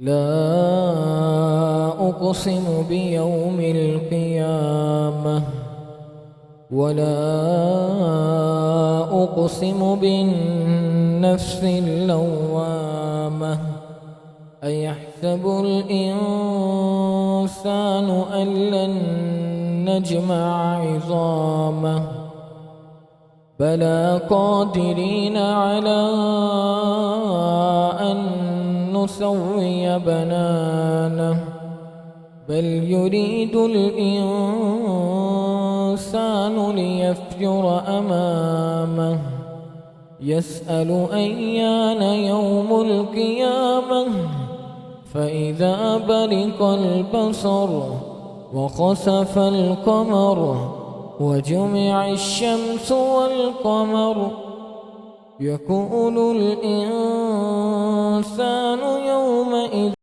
لا أقسم بيوم القيامة ولا أقسم بالنفس اللوامة أيحسب الإنسان أن لن نجمع عظامه بلى قادرين على أن نسوي بنانه بل يريد الإنسان ليفجر أمامه يسأل أيان يوم القيامة فإذا برق البصر وخسف القمر وجمع الشمس والقمر يقول الإنسان يومئذ